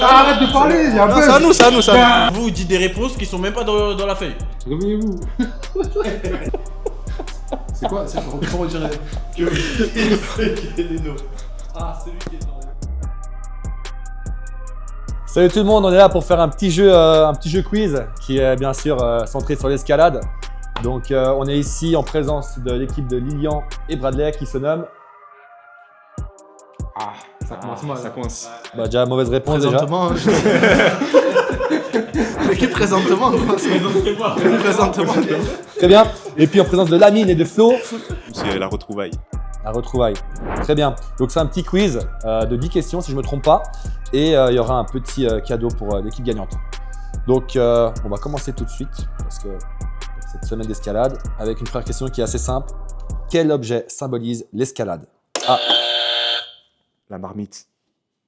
Arrête de parler, il y a un buzz. C'est à nous, c'est à nous, c'est à nous. Vous dites des réponses qui sont même pas dans la feuille. Réveillez-vous. C'est quoi? Comment dire? Ah, c'est lui qui est dans. Salut tout le monde, on est là pour faire un petit jeu quiz qui est bien sûr centré sur l'escalade. Donc on est ici en présence de l'équipe de Lilian et Bradley qui se nomme… Ah, ça commence mal. Ça commence. Bah déjà mauvaise réponse déjà. Présentement. L'équipe présentement. Présentement. Très bien. Et puis en présence de Lamine et de Flo. C'est la retrouvaille. La retrouvaille. Très bien. Donc c'est un petit quiz de 10 questions si je ne me trompe pas. Et il y aura un petit cadeau pour l'équipe gagnante. Donc on va commencer tout de suite parce que cette semaine d'escalade avec une première question qui est assez simple. Quel objet symbolise l'escalade? A. La marmite.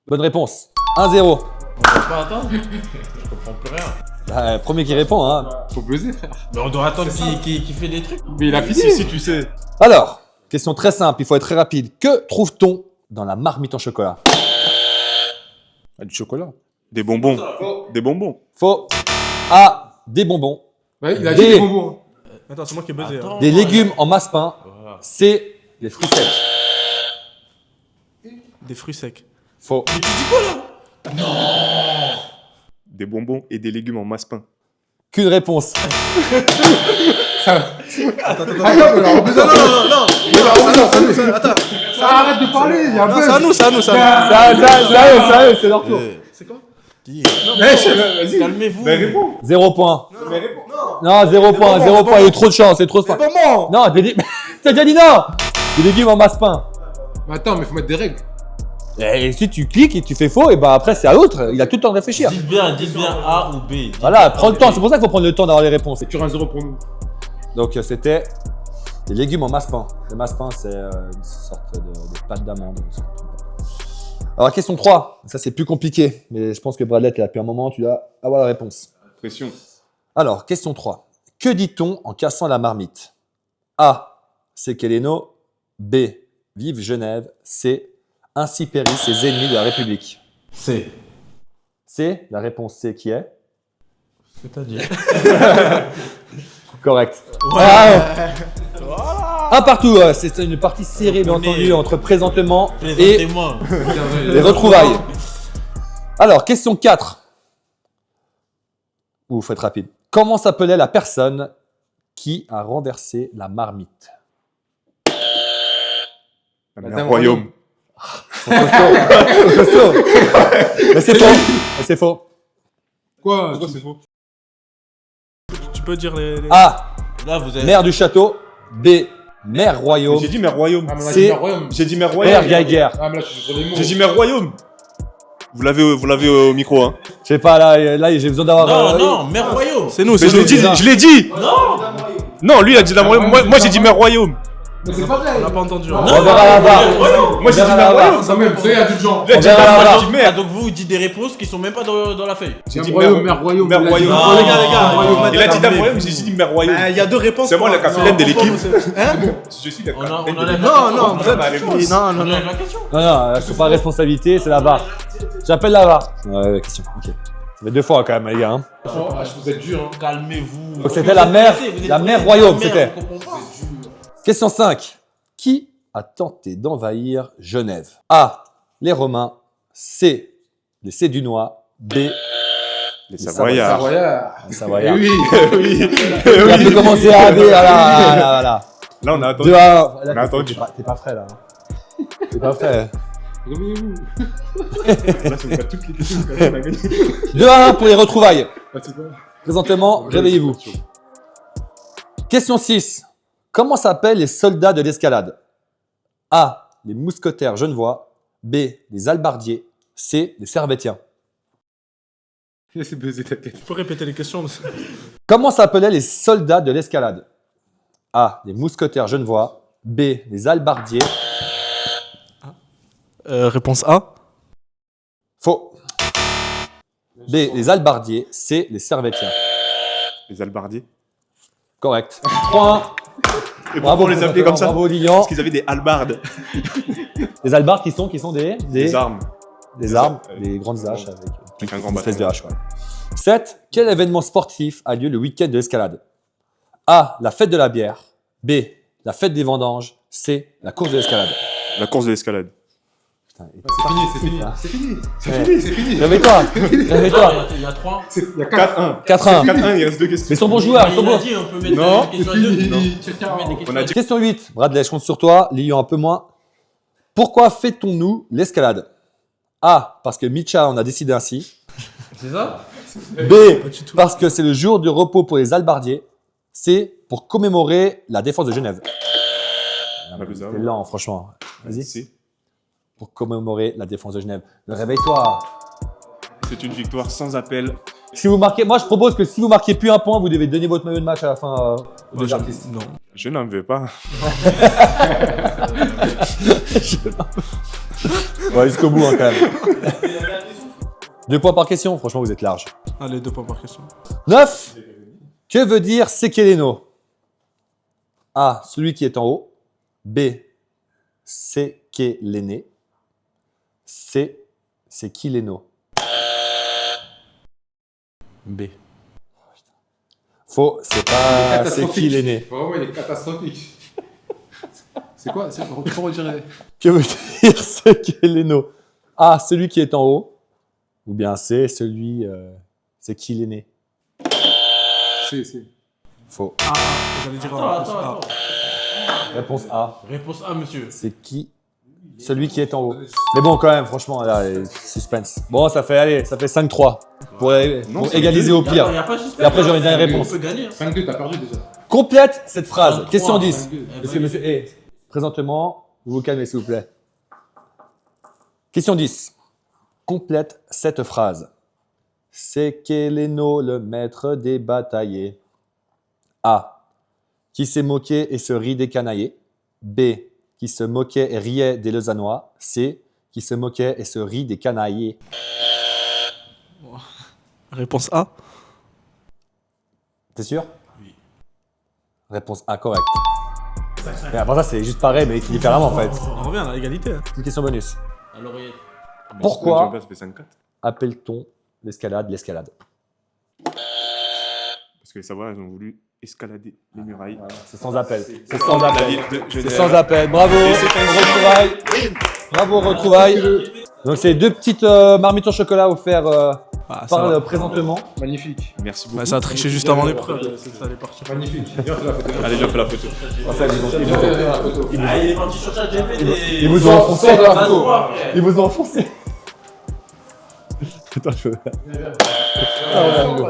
Bonne réponse. 1-0. On va pas attendre. Je comprends plus rien. Bah, premier qui répond. Hein. Faut buzzer, frère. Mais on doit attendre qui fait des trucs. Mais il a fini. Si tu sais. Alors, question très simple, il faut être très rapide. Que trouve-t-on dans la marmite en chocolat? Ah, du chocolat. Des bonbons. Des bonbons. Faux. A. Des bonbons. Ouais, il a dit des bonbons. Attends, c'est moi qui ai buzzé. Attends. Des légumes en masse pain. C. Des fruits secs. Des fruits secs. Faux. Des bonbons et des légumes en masse-pain. Qu'une réponse. Attends, Non, attends. arrête de parler, il y a un buzz. C'est à nous, c'est à nous, c'est à Sérieux, c'est leur tour. C'est quoi? Vas-y. Calmez-vous. Mais réponds. 0 point. Mais réponds. Non, 0 point, 0 point. Il y a eu trop de chance, c'est trop smart. Bonbons. Non, t'as déjà dit non. Des légumes en masse pain. Mais attends, mais faut mettre des règles. Et si tu cliques et tu fais faux, et bah après c'est à l'autre. Il a tout le temps de réfléchir. Dites bien A ou B. Voilà, prends le temps. C'est pour ça qu'il faut prendre le temps d'avoir les réponses. C'est toujours un 0 pour nous. Donc c'était des légumes en masse pain. Le masse pain, c'est une sorte de pâte d'amande. Alors question 3, ça c'est plus compliqué, mais je pense que Bradley, t'es là depuis un moment, tu dois avoir la réponse. Pression. Alors, question 3. Que dit-on en cassant la marmite? A. C'est Keleno. B. Vive Genève. C. Ainsi périssent ses ennemis de la République. C. C. La réponse C qui est C'est-à-dire. correct. Ah, un partout, c'est une partie serrée bien entendu entre présentement et Présentez-moi. les retrouvailles. Alors, question 4. Ouh, faut être rapide. Comment s'appelait la personne qui a renversé la marmite? La mère royaume. C'est costaud. Mais c'est faux. Mais c'est faux. Quoi? Pourquoi c'est faux? Tu peux dire les… A. Là, vous êtes. Mère du château. B. Mère royaume. J'ai dit mère royaume. Ah, mais on a C'est- dit mère royaume. J'ai dit mère Père royaume. Geiger. Ah, mais là, je suis sur les mots. J'ai dit mère royaume. Vous l'avez au micro, hein. Je sais pas, là j'ai besoin d'avoir. Non, mère royaume. C'est nous, Mais c'est je l'ai nous. dit, je l'ai dit. Non, lui il a dit la royaume. Moi j'ai dit mère royaume. Mais c'est pas vrai. On n'a pas entendu. On verra la barre. Moi j'ai dit mère royaume. Ça même, il y a du genre. Lui a dit verra la mère, barre. j'ai dit mère. Donc vous dites des réponses qui sont même pas dans la feuille. J'ai dit Royaume, mère royaume. Mère royaume. Non, les gars, Il a dit la royaume, j'ai dit mère royaume. Il y a deux réponses. C'est moi le capitaine de l'équipe. Hein? Je suis le On capitaine de enlève l'équipe. Non, non, vous êtes- non, non, On non. enlève la question. Non, c'est pas responsabilité, c'est la barre. J'appelle la barre. Ouais, question. Ok. Ça fait 2 fois quand même, les gars. Hein. Ah, je vous êtes dur, hein. Calmez-vous. Donc c'était la mère royaume, Mère, c'était. on comprend pas. Question 5. Qui a tenté d'envahir Genève? A. Les Romains. C. Les Sédunois. B. Les Savoyards. Savoyards. Les Savoyards. Oui. Il a pu commencer à A, B, voilà. Là on a attendu. 2 à 1. On a attendu. T'es pas frais là. T'es pas frais. Réveillez-vous. Là c'est pas toutes les questions qu'on a gagné. 2 à 1 pour les retrouvailles. Ah, c'est quoi? Présentement, réveillez-vous. Question 6. Comment s'appellent les soldats de l'escalade? A. Les mousquetaires genevois. B. Les albardiers. C. Les servétiens. Laissez buzzer ta tête. Tu peux répéter les questions? Comment s'appelaient les soldats de l'escalade? A. Les mousquetaires genevois. B. Les albardiers. Réponse A. Faux. B. Les albardiers. C. Les servétiens. Les albardiers. Correct. Point. Et pourquoi on les appelait comme ça? Bravo Lilian. Parce qu'ils avaient des halbardes. Les albardes qui sont des Des armes. Des armes, des grandes haches avec une Avec un grand Une bâton. espèce de hache, ouais. 7. Quel événement sportif a lieu le week-end de l'escalade? A. La fête de la bière. B. La fête des vendanges. C. La course de l'escalade. La course de l'escalade. Putain, C'est fini, c'est fini. hein. C'est fini. C'est Ouais. fini, c'est fini. Réveille-toi. Réveille-toi. Il y a 3. Il y a 4. 4-1. 4-1. 4-1, il reste 2 questions. Mais ils sont bons joueurs. Ils sont Il a bons. dit, on peut mettre Non, des questions à c'est 2. fini. On a dit Question 8. Bradley, je compte sur toi. Lyon un peu moins. Pourquoi fêtons-nous l'escalade? A. Parce que Mitcha en a décidé ainsi. C'est ça? B. Parce que c'est le jour de repos pour les albardiers. C. Pour commémorer la défense de Genève. C'est lent, franchement. Vas-y. Si. Pour commémorer la défense de Genève. Réveille-toi. C'est une victoire sans appel. Si vous marquez, moi je propose que si vous marquez plus un point, vous devez donner votre maillot de match à la fin aux Moi, deux artistes. Non. Je n'en veux pas. Ouais, jusqu'au bout hein, quand même. 2 points par question, franchement vous êtes large. Allez, 2 points par question. 9. Que veut dire Sekeleno? A. Celui qui est en haut. B. Sekelene. C. C'est qui Leno? B. Faux, c'est pas c'est qui l'aîné. Vraiment, il est catastrophique. C'est quoi? Comment on dirait? Que veut dire Sekeleno? A. Celui qui est en haut. Ou bien C. Celui. C'est qui l'aîné? C'est. Faux. Ah, j'allais dire en Attends, plus. attends, Ah. attends. Réponse A. Réponse A, monsieur. C'est qui? Celui qui est en haut. Mais bon, quand même, franchement, là, suspense. Bon, ça fait 5-3. Pour c'est égaliser au Il y pire. a pas suspense. Et après, j'aurai une dernière réponse. On peut gagner. Hein. 5-2, t'as perdu déjà. Complète cette phrase. 33, Question 10. 5-2. Monsieur, présentement, vous vous calmez, s'il vous plaît. Question 10. Complète cette phrase. Sekeleno, le maître des bataillers. A. Qui s'est moqué et se rit des canaillés. B. Qui se moquait et riait des Lausannois. C. Qui se moquait et se rit des canaillés. Réponse A. T'es sûr? Oui. Réponse A, correct. Mais après ça, c'est juste pareil, mais différemment en fait. On revient à l'égalité. Hein. Une question bonus. Alors, Pourquoi Ça fait 5-4. appelle-t-on l'escalade l'escalade? Parce que les Savoiens, ils ont voulu escalader les murailles. C'est sans appel. C'est sans La appel. ville de C'est Genève. sans appel. Bravo. Retrouvailles. Bravo, retrouvailles. Donc, c'est 2 petites marmites au chocolat offertes Ah, ça par va. Présentement. présentement. Magnifique. Merci beaucoup. Bah, ça a triché juste avant l'épreuve. C'est ça, elle est partie. Magnifique. Viens, fais la photo. Allez, viens, fais la photo. Ah, il est parti sur ChatGPT. Ils vous ont enfoncé. Sors de la photo. Ils vous ont enfoncé. Attends, je veux. Ah, ouais, go.